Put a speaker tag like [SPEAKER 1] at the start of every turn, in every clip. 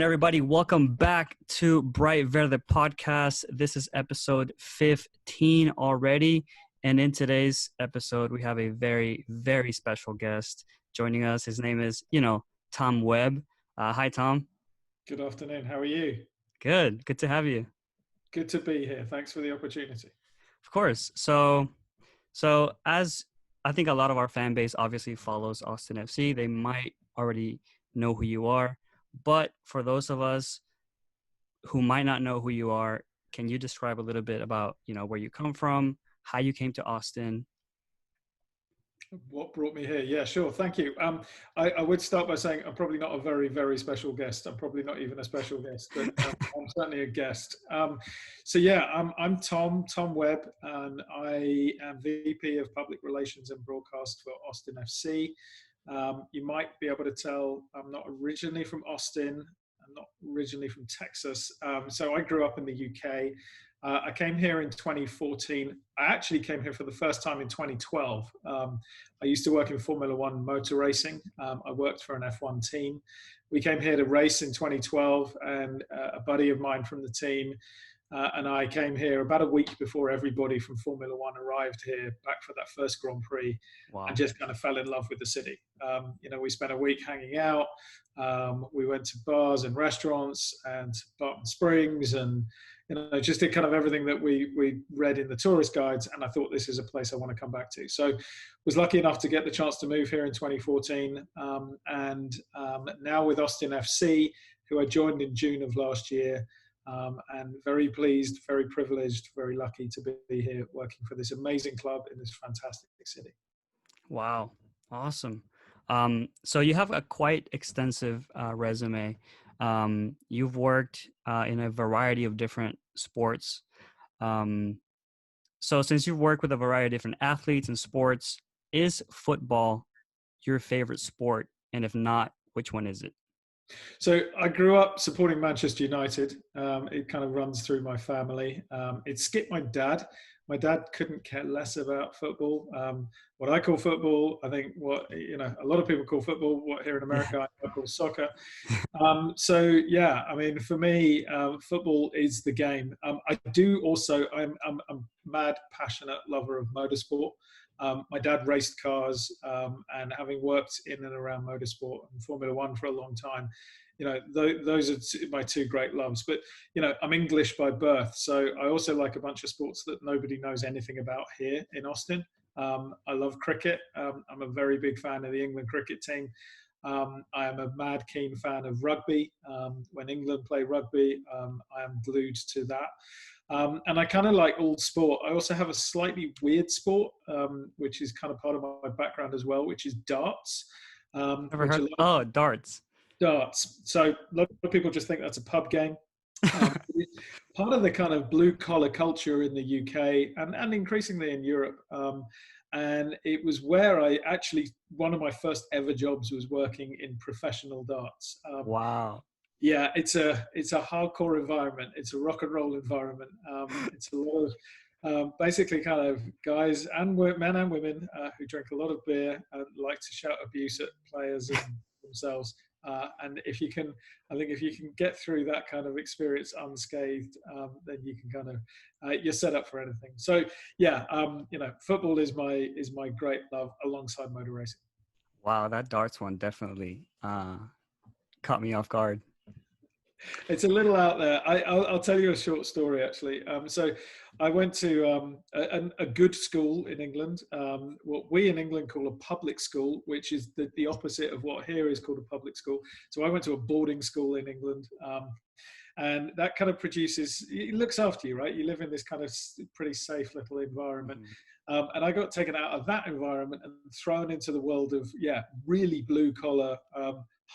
[SPEAKER 1] going, everybody? Welcome back to Bright Verde Podcast. This is episode 15 already. And in today's episode, we have a very, very special guest joining us. His name is, Tom Webb. Hi, Tom.
[SPEAKER 2] Good afternoon. How are you?
[SPEAKER 1] Good. Good to have you.
[SPEAKER 2] Good to be here. Thanks for the opportunity.
[SPEAKER 1] Of course. So as I think a lot of our fan base obviously follows Austin FC, they might already know who you are. But for those of us who might not know who you are, can you describe a little bit about, where you come from, how you came to Austin?
[SPEAKER 2] What brought me here? Yeah, sure. Thank you. I would start by saying I'm probably not a very, very special guest. I'm probably not even a special guest, but I'm certainly a guest. I'm Tom Webb, and I am VP of Public Relations and Broadcast for Austin FC. You might be able to tell I'm not originally from Austin. I'm not originally from Texas. So I grew up in the UK. I came here in 2014. I actually came here for the first time in 2012. I used to work in Formula One motor racing. I worked for an F1 team. We came here to race in 2012, and a buddy of mine from the team and I came here about a week before everybody from Formula One arrived here, back for that first Grand Prix.
[SPEAKER 1] Wow.
[SPEAKER 2] And just kind of fell in love with the city. We spent a week hanging out. We went to bars and restaurants and Barton Springs, and just did kind of everything that we read in the tourist guides. And I thought, this is a place I want to come back to. So was lucky enough to get the chance to move here in 2014. And now with Austin FC, who I joined in June of last year. And very pleased, very privileged, very lucky to be here working for this amazing club in this fantastic city.
[SPEAKER 1] Wow. Awesome. So you have a quite extensive resume. You've worked in a variety of different sports. So since you've worked with a variety of different athletes and sports, is football your favorite sport? And if not, which one is it?
[SPEAKER 2] So I grew up supporting Manchester United. It kind of runs through my family. It skipped my dad. My dad couldn't care less about football. What I call football, I think what a lot of people call football, what here in America I call soccer. For me, football is the game. I do also. I'm a mad, passionate lover of motorsport. My dad raced cars, and having worked in and around motorsport and Formula One for a long time, those are my two great loves. But, I'm English by birth, so I also like a bunch of sports that nobody knows anything about here in Austin. I love cricket. I'm a very big fan of the England cricket team. I am a mad keen fan of rugby. When England play rugby, I am glued to that. And I kind of like all sport. I also have a slightly weird sport, which is kind of part of my background as well, which is darts.
[SPEAKER 1] Never heard. Darts.
[SPEAKER 2] Darts. So a lot of people just think that's a pub game. Part of the kind of blue collar culture in the UK and increasingly in Europe. And it was where one of my first ever jobs was working in professional darts.
[SPEAKER 1] Wow.
[SPEAKER 2] Yeah, it's a hardcore environment. It's a rock and roll environment. It's a lot of basically kind of guys and men and women who drink a lot of beer and like to shout abuse at players and themselves. And if you can get through that kind of experience unscathed, then you can kind of you're set up for anything. So yeah, football is my great love alongside motor racing.
[SPEAKER 1] Wow, that darts one definitely caught me off guard.
[SPEAKER 2] It's a little out there. I'll tell you a short story, actually. So I went to a good school in England, what we in England call a public school, which is the opposite of what here is called a public school. So I went to a boarding school in England, and that kind of it looks after you, right? You live in this kind of pretty safe little environment. And I got taken out of that environment and thrown into the world of, really blue collar,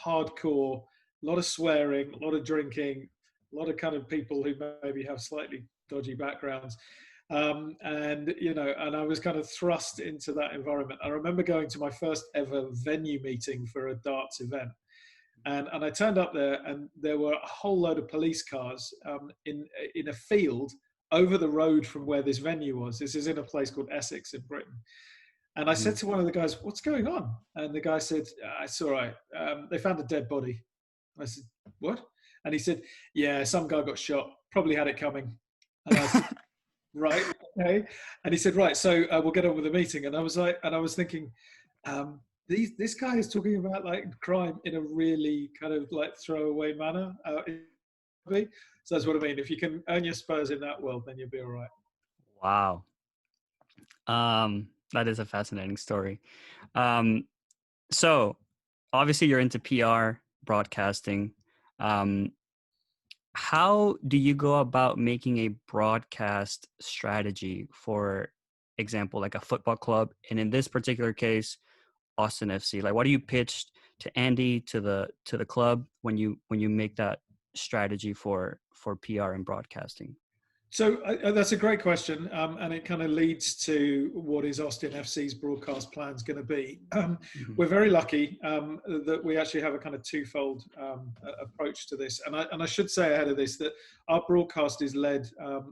[SPEAKER 2] hardcore, a lot of swearing, a lot of drinking, a lot of kind of people who maybe have slightly dodgy backgrounds. And I was kind of thrust into that environment. I remember going to my first ever venue meeting for a darts event. And I turned up there, and there were a whole load of police cars in a field over the road from where this venue was. This is in a place called Essex in Britain. And I said to one of the guys, "What's going on?" And the guy said, "It's all right. They found a dead body." I said, "What?" And he said, yeah, some guy got shot, probably had it coming. And I said, right, okay. And he said, right, so we'll get on with the meeting. And I was like, and I was thinking, this guy is talking about like crime in a really kind of like throwaway manner. So that's what I mean. If you can earn your spurs in that world, then you'll be all right.
[SPEAKER 1] Wow. That is a fascinating story. Um, so obviously you're into PR, broadcasting. Um, how do you go about making a broadcast strategy, for example, like a football club, and in this particular case, Austin FC? Like, what do you pitch to Andy, to the club, when you make that strategy for PR and broadcasting?
[SPEAKER 2] So that's a great question, and it kind of leads to what is Austin FC's broadcast plans going to be.
[SPEAKER 1] Mhm.
[SPEAKER 2] We're very lucky that we actually have a kind of twofold approach to this, and I should say ahead of this that our broadcast is led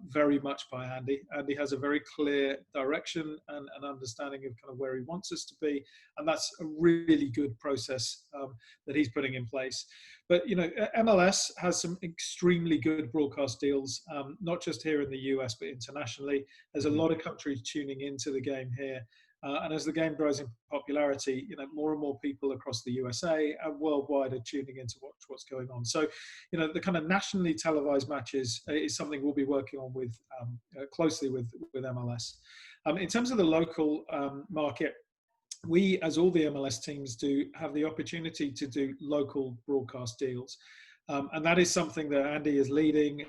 [SPEAKER 2] very much by Andy. Andy has a very clear direction and an understanding of kind of where he wants us to be, and that's a really good process that he's putting in place. But you know, MLS has some extremely good broadcast deals, not just here in the US but internationally. There's a
[SPEAKER 1] Mhm.
[SPEAKER 2] lot of countries tuning into the game here, and as the game grows in popularity, you know, more and more people across the USA and worldwide are tuning in to watch what's going on. So, you know, the kind of nationally televised matches is something we'll be working on with closely with MLS. In terms of the local market, we, as all the MLS teams do, have the opportunity to do local broadcast deals. And that is something that Andy is leading.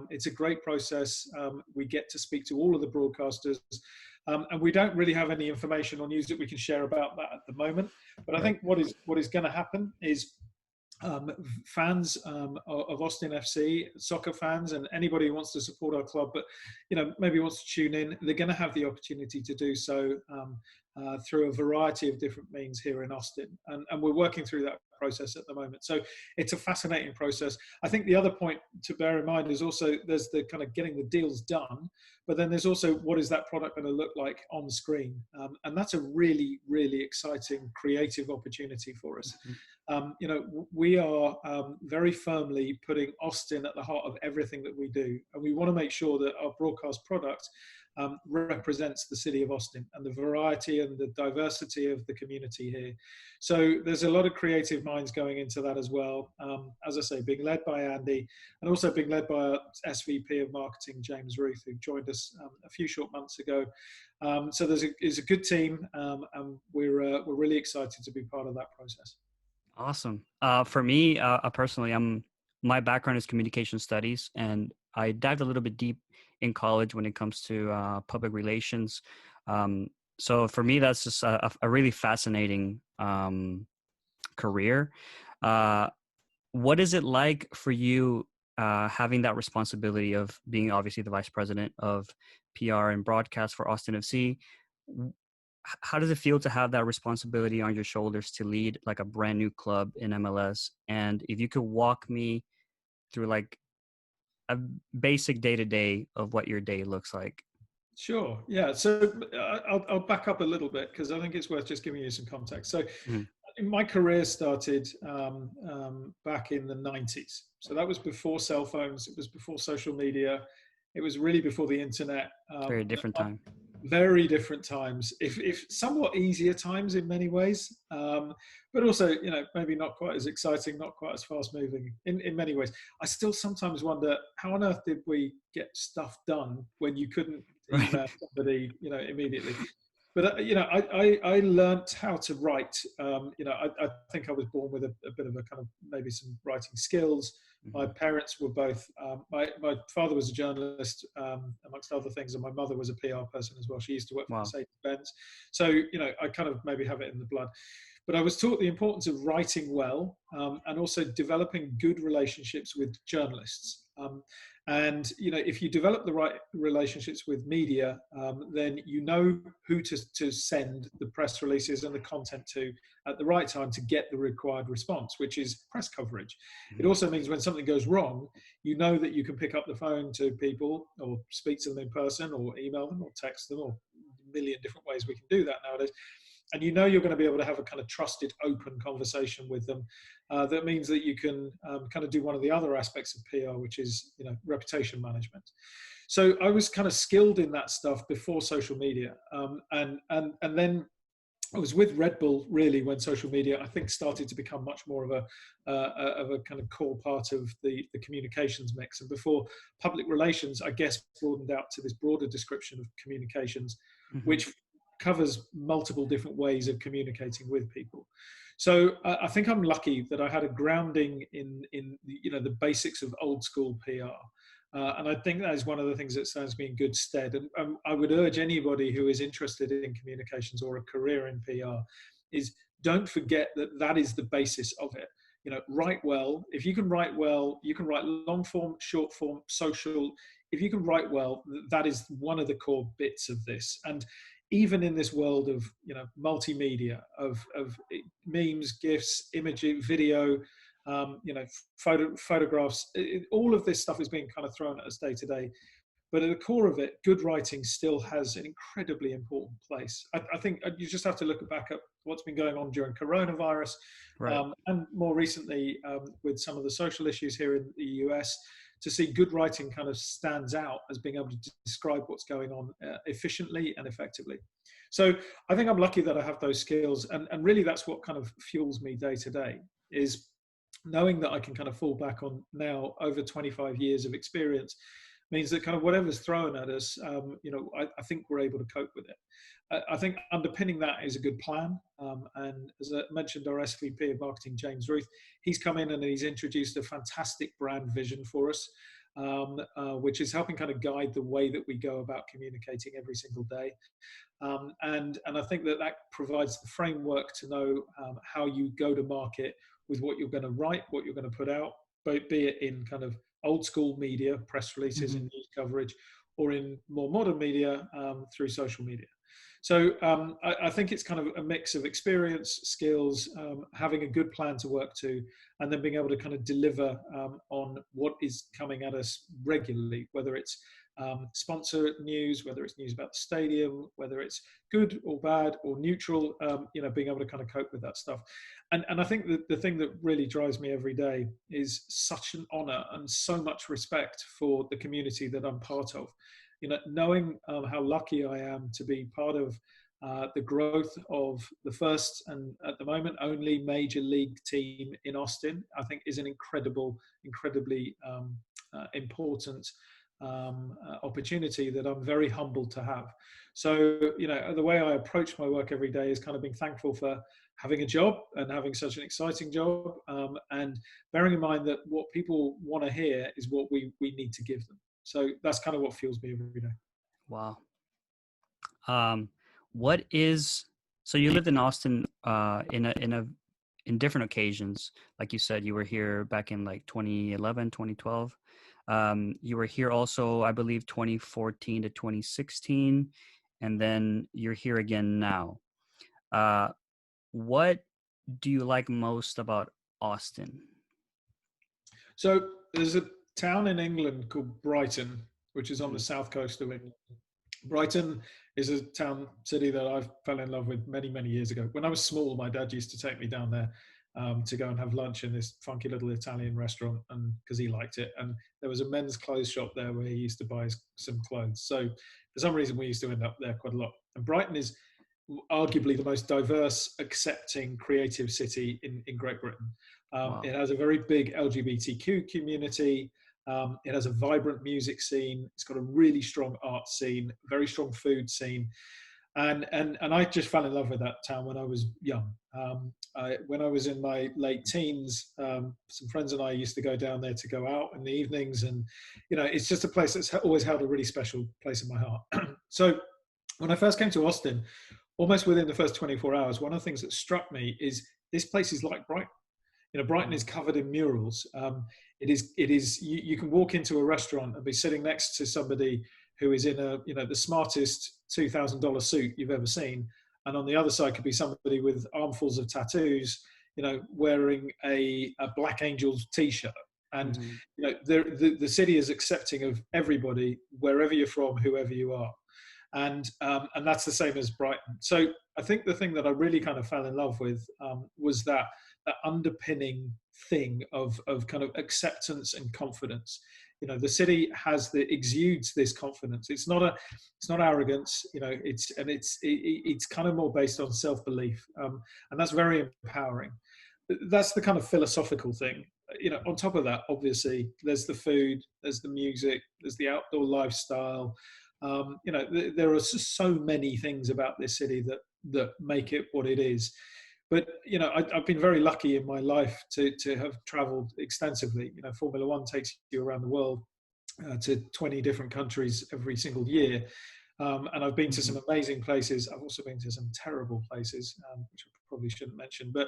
[SPEAKER 2] It's a great process. We get to speak to all of the broadcasters. And we don't really have any information or news that we can share about that at the moment. But I
[SPEAKER 1] Right.
[SPEAKER 2] think what is going to happen is um, fans of Austin FC, soccer fans, and anybody who wants to support our club, but you know maybe wants to tune in, they're going to have the opportunity to do so through a variety of different means here in Austin, and we're working through that process at the moment. So it's a fascinating process. I think the other point to bear in mind is also there's the kind of getting the deals done, but then there's also what is that product going to look like on screen, and that's a really exciting creative opportunity for us.
[SPEAKER 1] Mhm.
[SPEAKER 2] You know, we are very firmly putting Austin at the heart of everything that we do. And we want to make sure that our broadcast product represents the city of Austin and the variety and the diversity of the community here. So there's a lot of creative minds going into that as well. As I say, being led by Andy and also being led by our SVP of marketing, James Ruth, who joined us a few short months ago. So there's a good team, and we're really excited to be part of that process.
[SPEAKER 1] Awesome. For me, personally, my background is communication studies, and I dived a little bit deep in college when it comes to public relations. Um, so for me, that's just a really fascinating career. Uh, what is it like for you having that responsibility of being obviously the vice president of PR and broadcast for Austin FC? How does it feel to have that responsibility on your shoulders to lead like a brand new club in MLS? And if you could walk me through like a basic day to day of what your day looks like.
[SPEAKER 2] Sure. Yeah. So I'll back up a little bit because I think it's worth just giving you some context. So
[SPEAKER 1] Mhm.
[SPEAKER 2] my career started back in the 90s. So that was before cell phones. It was before social media. It was really before the internet.
[SPEAKER 1] It's a very different time.
[SPEAKER 2] Very different times, if somewhat easier times in many ways, but also you know maybe not quite as exciting, not quite as fast moving in many ways. I still sometimes wonder how on earth did we get stuff done when you couldn't
[SPEAKER 1] Right.
[SPEAKER 2] email somebody you know immediately. But you know, I learnt how to write. You know, I think I was born with a bit of a kind of maybe some writing skills. My
[SPEAKER 1] Mhm.
[SPEAKER 2] parents were both. My father was a journalist, amongst other things, and my mother was a PR person as well. She used to work for
[SPEAKER 1] Wow.
[SPEAKER 2] Mercedes Benz, so you know, I kind of maybe have it in the blood. But I was taught the importance of writing well and also developing good relationships with journalists. And you know, if you develop the right relationships with media, then you know who to send the press releases and the content to at the right time to get the required response, which is press coverage. It
[SPEAKER 1] Mhm.
[SPEAKER 2] also means when something goes wrong, you know that you can pick up the phone to people or speak to them in person or email them or text them or a million different ways we can do that nowadays. and you know you're going to be able to have a kind of trusted, open conversation with them. That means that you can kind of do one of the other aspects of PR, which is, you know, reputation management. So I was kind of skilled in that stuff before social media, and then I was with Red Bull really when social media, I think, started to become much more of a kind of core part of the communications mix. And before, public relations, I guess, broadened out to this broader description of communications,
[SPEAKER 1] Hmm.
[SPEAKER 2] which covers multiple different ways of communicating with people. So I think I'm lucky that I had a grounding in you know, the basics of old school PR. And I think that is one of the things that stands me in good stead. And I would urge anybody who is interested in communications or a career in PR is, don't forget that that is the basis of it. You know, write well. If you can write well, you can write long form, short form, social. If you can write well, that is one of the core bits of this. And even in this world of, you know, multimedia, of memes, gifs, imaging, video, you know, photographs, all of this stuff is being kind of thrown at us day to day. But at the core of it, good writing still has an incredibly important place. I think you just have to look back at what's been going on during coronavirus,
[SPEAKER 1] Right.
[SPEAKER 2] and more recently with some of the social issues here in the US, to see good writing kind of stands out as being able to describe what's going on efficiently and effectively. So I think I'm lucky that I have those skills, and really that's what kind of fuels me day to day, is knowing that I can kind of fall back on now over 25 years of experience means that kind of whatever's thrown at us, you know, I think we're able to cope with it. I think underpinning that is a good plan. And as I mentioned, our SVP of marketing, James Ruth, he's come in and he's introduced a fantastic brand vision for us, which is helping kind of guide the way that we go about communicating every single day. And I think that that provides the framework to know how you go to market with what you're going to write, what you're going to put out, be it in kind of old school media, press releases and
[SPEAKER 1] Hmm.
[SPEAKER 2] news coverage, or in more modern media through social media. So I think it's kind of a mix of experience, skills, having a good plan to work to, and then being able to kind of deliver on what is coming at us regularly, whether it's sponsor news, whether it's news about the stadium, whether it's good or bad or neutral, you know, being able to kind of cope with that stuff. And I think that the thing that really drives me every day is such an honor and so much respect for the community that I'm part of. You know, knowing how lucky I am to be part of the growth of the first and at the moment only major league team in Austin, I think is an incredibly important opportunity that I'm very humbled to have. So, you know, the way I approach my work every day is kind of being thankful for having a job and having such an exciting job, and bearing in mind that what people want to hear is what we need to give them. So that's kind of what fuels me every day.
[SPEAKER 1] Wow. Um, what is so you lived in Austin in different occasions. Like you said, you were here back in like 2011, 2012. You were here also, I believe, 2014 to 2016, and then you're here again now. Uh, what do you like most about Austin?
[SPEAKER 2] So there's a town in England called Brighton, which is on the
[SPEAKER 1] Mhm.
[SPEAKER 2] south coast of England. Brighton is a town city that I fell in love with many years ago. When I was small, my dad used to take me down there to go and have lunch in this funky little Italian restaurant, and because he liked it. And there was a men's clothes shop there where he used to buy some clothes. So for some reason, we used to end up there quite a lot. And Brighton is arguably the most diverse, accepting, creative city in Great Britain.
[SPEAKER 1] Wow.
[SPEAKER 2] It has a very big LGBTQ community. It has a vibrant music scene. It's got a really strong art scene, very strong food scene, and I just fell in love with that town when I was young. When I was in my late teens, some friends and I used to go down there to go out in the evenings, and you know, it's just a place that's always held a really special place in my heart. So when I first came to Austin, almost within the first 24 hours, one of the things that struck me is this place is like Brighton. You know, Brighton is
[SPEAKER 1] Mm.
[SPEAKER 2] covered in murals. It is. You can walk into a restaurant and be sitting next to somebody who is in a, you know, the smartest $2,000 suit you've ever seen, and on the other side could be somebody with armfuls of tattoos, you know, wearing a Black Angels t-shirt. And
[SPEAKER 1] Mhm.
[SPEAKER 2] you know, the city is accepting of everybody, wherever you're from, whoever you are, and that's the same as Brighton. So I think the thing that I really kind of fell in love with was that underpinning thing of kind of acceptance and confidence. You know, the city exudes this confidence. It's not arrogance. You know, it's kind of more based on self belief, and that's very empowering. That's the kind of philosophical thing. You know, on top of that, obviously, there's the food, there's the music, there's the outdoor lifestyle. You know, there are so many things about this city that make it what it is. But you know, I've been very lucky in my life to have travelled extensively. You know, Formula One takes you around the world to 20 different countries every single year. And I've been to
[SPEAKER 1] Mhm.
[SPEAKER 2] some amazing places. I've also been to some terrible places, which I probably shouldn't mention. But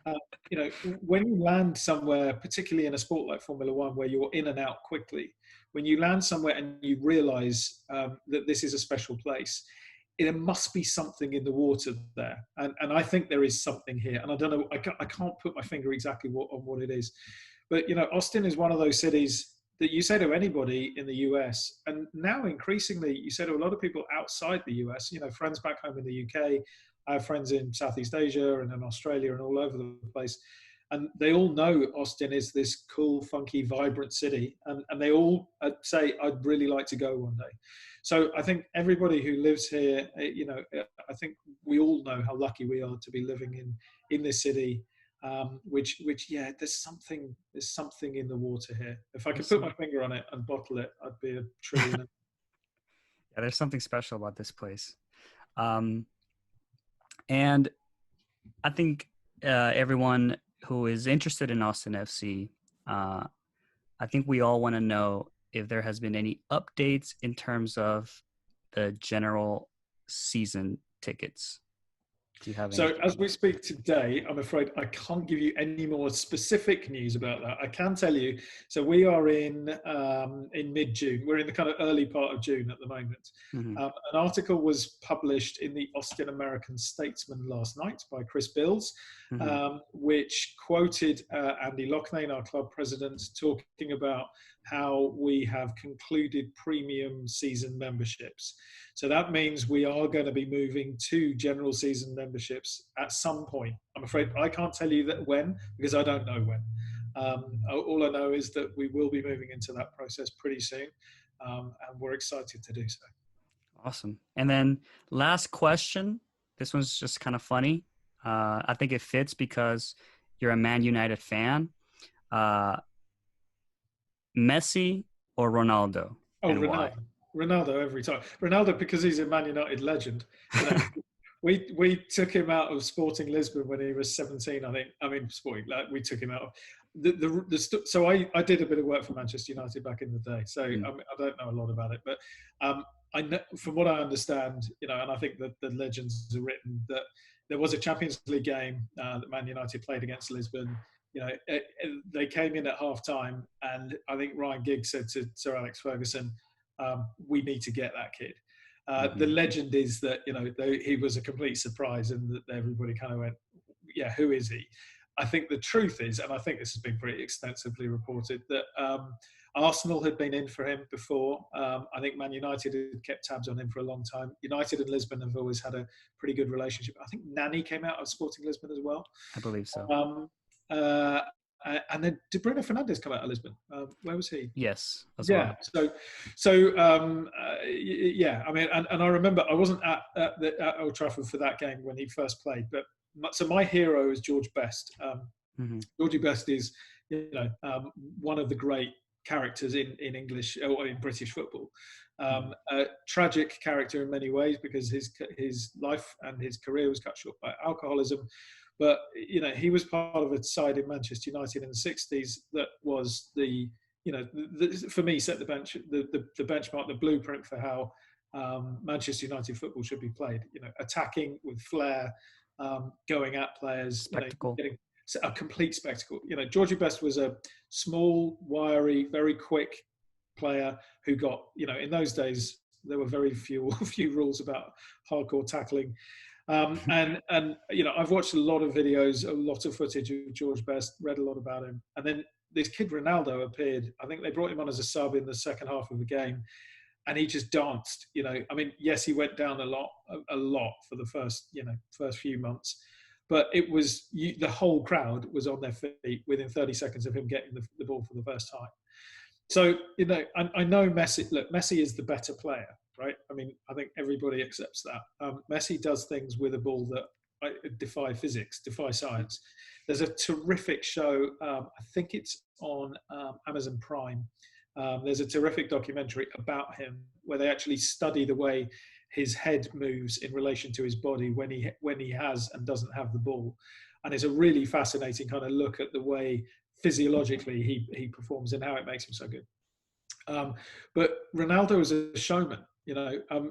[SPEAKER 2] uh, you know, when you land somewhere, particularly in a sport like Formula One, where you're in and out quickly, when you land somewhere and you realise that this is a special place, there must be something in the water there, and I think there is something here. And I don't know, I can't put my finger exactly on what it is, but you know, Austin is one of those cities that you say to anybody in the US, and now increasingly you say to a lot of people outside the US, you know, friends back home in the UK, I have friends in Southeast Asia and in Australia and all over the place. And they all know Austin is this cool, funky, vibrant city. And they all say, I'd really like to go one day. So I think everybody who lives here, you know, I think we all know how lucky we are to be living in this city, yeah, there's something in the water here. If I could put my
[SPEAKER 1] Awesome.
[SPEAKER 2] finger on it and bottle it, I'd be a trillionaire.
[SPEAKER 1] Yeah, there's something special about this place. Um, and I think everyone who is interested in Austin FC, uh, I think we all want to know if there has been any updates in terms of the general season tickets. Do you have
[SPEAKER 2] So
[SPEAKER 1] anything
[SPEAKER 2] as
[SPEAKER 1] on
[SPEAKER 2] we
[SPEAKER 1] that?
[SPEAKER 2] speak today, I'm afraid I can't give you any more specific news about that. I can tell you. So we are in mid-June. We're in the kind of early part of June at the moment.
[SPEAKER 1] Hmm.
[SPEAKER 2] An article was published in the Austin American Statesman last night by Chris Bills,
[SPEAKER 1] Hmm.
[SPEAKER 2] which quoted Andy Loughnane, our club president, talking about how we have concluded premium season memberships. So that means we are going to be moving to general season memberships at some point. I'm afraid I can't tell you that when, because I don't know when. All I know is that we will be moving into that process pretty soon, and we're excited to do so.
[SPEAKER 1] Awesome. And then last question. This one's just kind of funny. I think it fits because you're a Man United fan. Uh, Messi or Ronaldo,
[SPEAKER 2] Oh,
[SPEAKER 1] and why?
[SPEAKER 2] Ronaldo every time. Ronaldo because he's a Man United legend. You know, we took him out of Sporting Lisbon when he was 17. I mean Sporting. Like, we took him out of so I did a bit of work for Manchester United back in the day. So I,
[SPEAKER 1] Mm,
[SPEAKER 2] mean, I don't know a lot about it, but I know, from what I understand, you know, and I think that the legends are written that there was a Champions League game that Man United played against Lisbon. You know, they came in at half time, and I think Ryan Giggs said to Sir Alex Ferguson, "We need to get that kid." The
[SPEAKER 1] mhm.
[SPEAKER 2] legend is that, you know, he was a complete surprise, and that everybody kind of went, "Yeah, who is he?" I think the truth is, and I think this has been pretty extensively reported, that Arsenal had been in for him before. I think Man United had kept tabs on him for a long time. United and Lisbon have always had a pretty good relationship. I think Nani came out of Sporting Lisbon as well.
[SPEAKER 1] I believe so.
[SPEAKER 2] Um, uh, and then did Bruno Fernandes come out of Lisbon? Where was he?
[SPEAKER 1] Yes, as
[SPEAKER 2] Yeah.
[SPEAKER 1] well.
[SPEAKER 2] Yeah. I mean, and I remember I wasn't at Old Trafford for that game when he first played, but so my hero is George Best.
[SPEAKER 1] Hmm.
[SPEAKER 2] Georgie Best is, you know, one of the great characters in English or in British football.
[SPEAKER 1] Hmm.
[SPEAKER 2] A tragic character in many ways because his life and his career was cut short by alcoholism. But you know, he was part of a side in Manchester United in the '60s that was for me set the benchmark, the blueprint for how Manchester United football should be played. You know, attacking with flair, going at players. You know,
[SPEAKER 1] Spectacle.
[SPEAKER 2] getting a complete spectacle. You know, Georgie Best was a small, wiry, very quick player who got, you know, in those days there were very few rules about hardcore tackling. And you know, I've watched a lot of videos, a lot of footage of George Best, read a lot about him, and then this kid Ronaldo appeared. I think they brought him on as a sub in the second half of the game, and he just danced. I mean, yes, he went down a lot for the first few months, but it was the whole crowd was on their feet within 30 seconds of him getting the ball for the first time. So, I know Messi. Look, Messi is the better player, right? I mean, I think everybody accepts that. Messi does things with a ball that defy physics, defy science. There's a terrific show. I think it's on Amazon Prime. There's a terrific documentary about him where they actually study the way his head moves in relation to his body when he has and doesn't have the ball, and it's a really fascinating kind of look at the way physiologically he performs and how it makes him so good. But Ronaldo is a showman.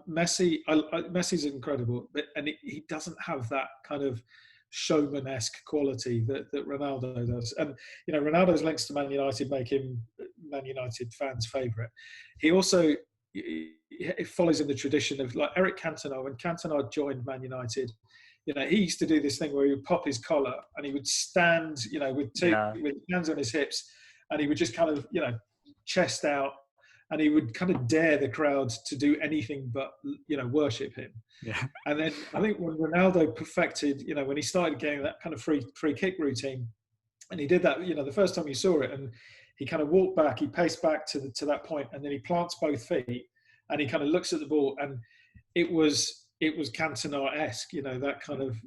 [SPEAKER 2] Messi's incredible, and he doesn't have that kind of showman-esque quality that Ronaldo does. And Ronaldo's links to Man United make him Man United fans' favourite. He also it follows in the tradition of like Eric Cantona. When Cantona joined Man United, he used to do this thing where he would pop his collar and he would stand, with his hands on his hips, and he would just kind of, chest out, and he would kind of dare the crowd to do anything but, worship him.
[SPEAKER 1] Yeah.
[SPEAKER 2] And then I think when Ronaldo perfected, when he started getting that kind of free kick routine, and he did that, the first time you saw it, and he kind of walked back, he paced back to that point, and then he plants both feet, and he kind of looks at the ball, and it was Cantona-esque, that kind of,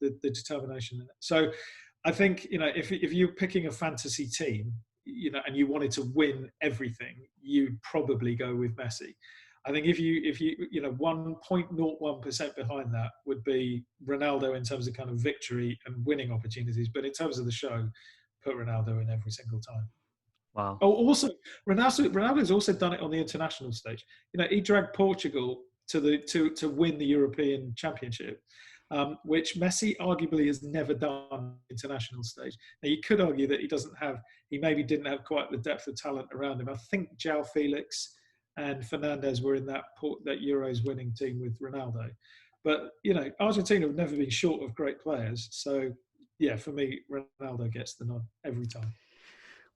[SPEAKER 2] the determination in it. So I think, if you're picking a fantasy team, and you wanted to win everything, you'd probably go with Messi. I think if you 1.01% behind that would be Ronaldo in terms of kind of victory and winning opportunities, but in terms of the show, put Ronaldo in every single time.
[SPEAKER 1] Wow.
[SPEAKER 2] Oh, also Ronaldo's also done it on the international stage. He dragged Portugal to win the European Championship, which Messi arguably has never done on the international stage. Now you could argue that he maybe didn't have quite the depth of talent around him. I think João Felix and Fernandes were in that Euros winning team with Ronaldo. But, Argentina have never been short of great players. So, yeah, for me, Ronaldo gets the nod every time.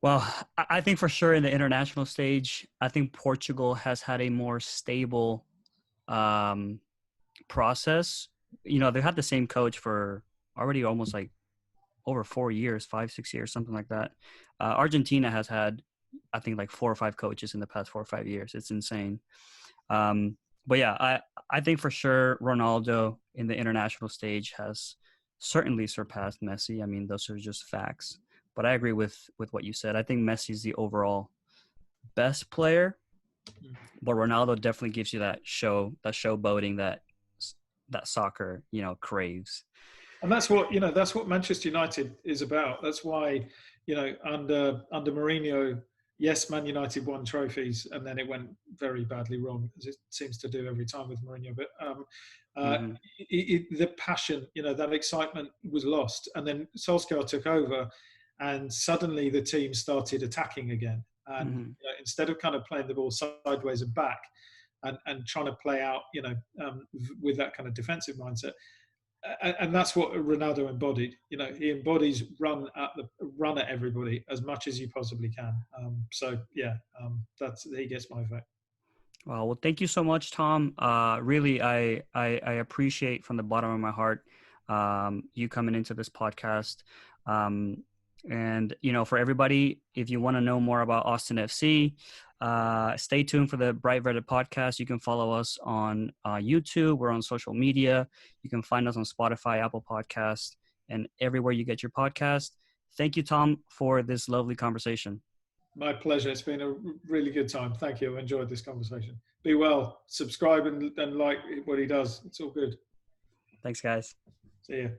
[SPEAKER 1] Well, I think for sure in the international stage, I think Portugal has had a more stable process. They've had the same coach for already almost like over 4 years, 5-6 years, something like that. Argentina has had, I think, like 4 or 5 coaches in the past 4 or 5 years. It's insane. But yeah, I think for sure Ronaldo in the international stage has certainly surpassed Messi. I mean, those are just facts. But I agree with what you said. I think Messi is the overall best player, but Ronaldo definitely gives you that showboating that soccer, craves.
[SPEAKER 2] And that's what Manchester United is about. That's why, under Mourinho, yes, Man United won trophies, and then it went very badly wrong, as it seems to do every time with Mourinho. But the passion, that excitement was lost, and then Solskjaer took over, and suddenly the team started attacking again. And instead of kind of playing the ball sideways and back, and trying to play out, with that kind of defensive mindset. And that's what Ronaldo embodied. He embodies run at everybody as much as you possibly can. So yeah, he gets my vote.
[SPEAKER 1] Well, thank you so much, Tom. Really, I appreciate from the bottom of my heart you coming into this podcast. And for everybody, if you want to know more about Austin FC, stay tuned for the Bright Verde podcast. You can follow us on YouTube. We're on social media. You can find us on Spotify, Apple Podcasts, and everywhere you get your podcast. Thank you, Tom, for this lovely conversation.
[SPEAKER 2] My pleasure. It's been a really good time. Thank you. I enjoyed this conversation. Be well. Subscribe and like what he does. It's all good.
[SPEAKER 1] Thanks, guys.
[SPEAKER 2] See you.